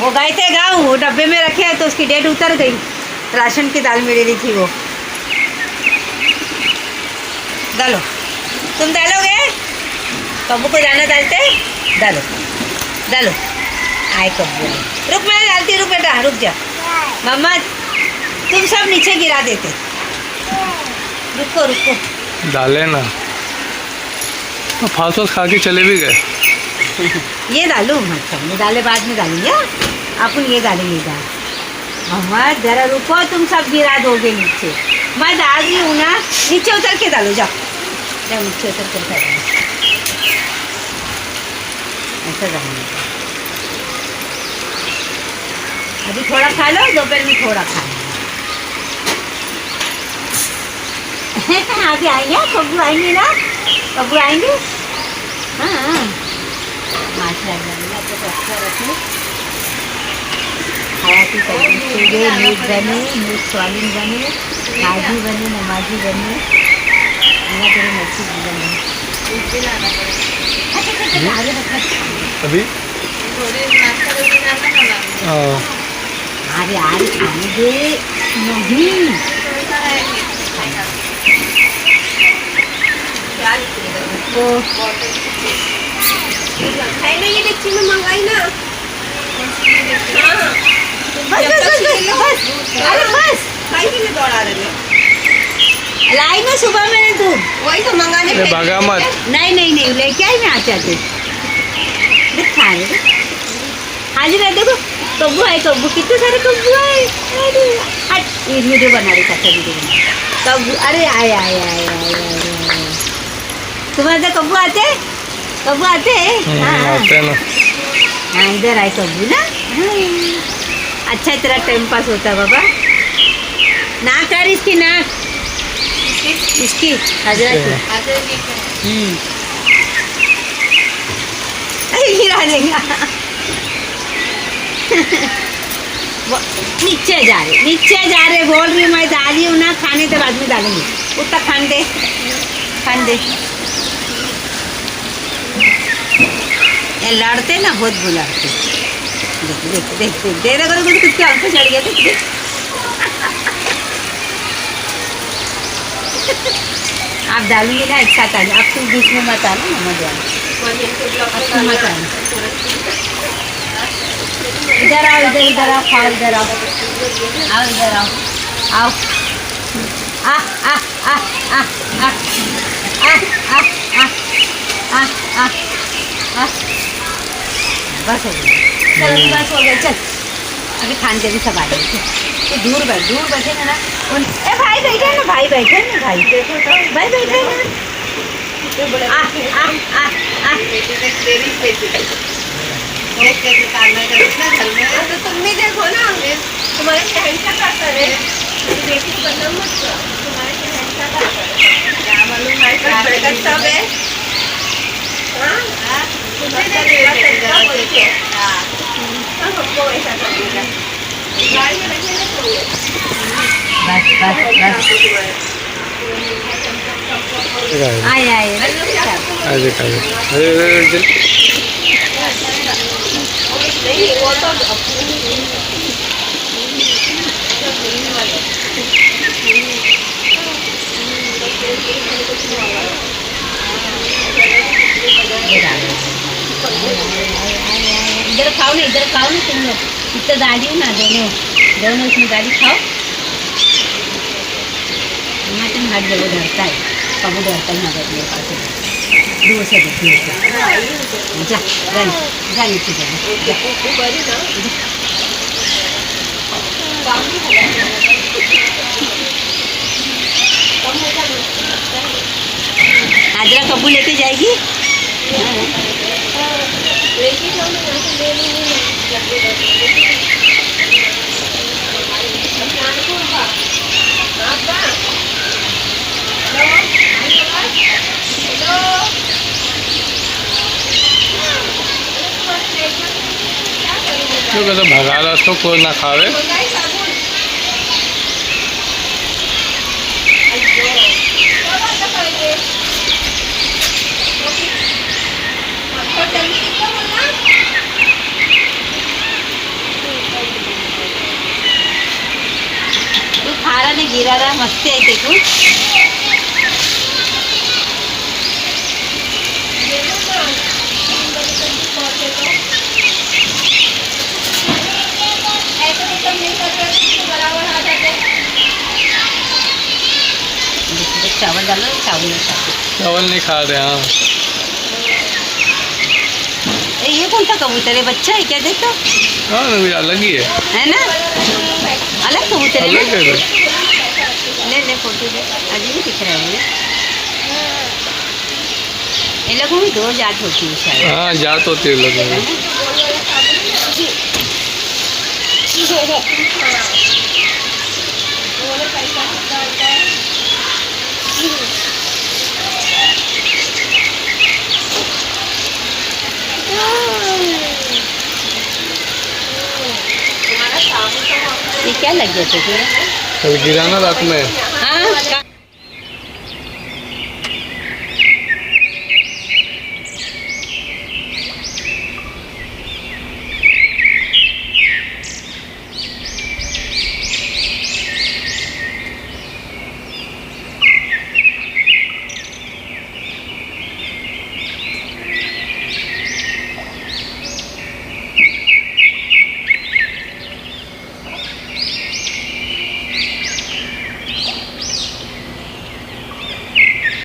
वो गए थे गाँव, वो डब्बे में रखे हैं तो उसकी डेट उतर गई। राशन की दाल मिली थी वो। डालो, तुम डालोगे? कब्बू को दाना डालते? डालो डालो। आए कब्बू, रुक मैं डालती, रुक बेटा रुक जा। मम्मा तुम सब नीचे गिरा देते। रुको रुको, डाले ना, फास्ट फास्ट खा के चले भी गए। ये डालो मत, ये डाले बाद में डालेंगे। अपन ये डालेंगे दाल। मम्मा जरा रुको, तुम सब गिरा दोगे नीचे। मैं डाल रही हूँ ना, नीचे उतर के डालो, जाओ जाओ नीचे उतर के डालो। ऐसा डालना। अभी थोड़ा खा लो, दोपहर में थोड़ा खा लो। अभी आएंगे, कब्बू आएंगे ना, कब्बू आएंगे। हाँ माशाल्लाह, तो अच्छा रखो। हयाती सब्जी मीट बने, मीट स्वालिन बने, हाजी बने, नमाजी बने, अल्लाह तेरे मस्जिद बने। आगे अभी अरे यार खाने दे, नहीं ये डेक्ची में मंगाई ना। बस अरे बस खाई के लिए दौड़ा रहे हैं। लाई ना सुबह मैंने दूध। वही तो मंगाने अरे भागा मत। नहीं नहीं नहीं लेके आई, मैं आते आते खा रहे। हाजिर है, देखो कब्बू है, कब्बू कितने सारे कब्बू है। अरे हट, ये वीडियो बना रही, कच्चा वीडियो बना कब्बू। अरे आए आए आए आए आए, तुम्हारे तो कब्बू आते, कब्बू आते हैं। आते हैं ना। हाँ इधर आए कब्बू ना। अच्छा तेरा टाइम पास होता बाबा। ना कर इसकी नाक, इसकी हजरा की। गिरा देगा। नीचे जा रहे बोल रही हूँ मैं, डाली हूँ ना, खाने के बाद में डालूंगी। उतना खान दे। ये लड़ते ना, बहुत बुलाते। देख देख देख दे रहा करो, कुछ क्या हमको चढ़ गया। देख आप डालूंगे ना एक साथ आने, आप तुम बीच में मत आना, मत आना, मत आना। इधर आओ, इधर आओ, खाओ, इधर आओ, इधर आओ, आओ। आ आ आ आ आ आ आ आ आ, बस हो गया, चल बस हो गया, चल अभी खान के भी सब आ गए। तो दूर बैठे ना ए भाई बैठे ना, भाई बैठे ना, भाई बैठे ना। आ आ आ आ तो तुम भी देखो ना, तुम्हारे शहर का क्या करे। बेटी को बदनाम मत करो, तुम्हारे शहर का क्या करे। क्या मालूम है क्या सब है। हमको ऐसा करेगा, गाड़ी में बैठे ना तो आए नहीं वो तो इधर खाओ ना, तुम लोग इतना दाढ़ी हो ना, दोनों इसमें दाढ़ी खाओ। मटन हट जाओ, डरता है, कबू डरता है ना मेरे पास। दूर से जा नीचे जा। हाजरा कबू लेके जाएगी। क्यों कहते भगा रहा उसको, कोई ना खावे। गिरा रहा मस्ती आहे ते तू ऐसे तो तुम नहीं करते तो बराबर आ जाते। चावल डालो चावल नहीं खाते चावल नहीं खा रहे हाँ ये कौन सा कबूतर है बच्चा है क्या देखो हाँ ये अलग ही है ना अलग कबूतर है अलग ना? है ले ले फोटो ले अजीब ही दिख रहा है मुझे इन लोगों में दो जात होती है शायद हाँ जात होती है लोगों में ये क्या लग गया तुझे कल गिरा ना रात में हाँ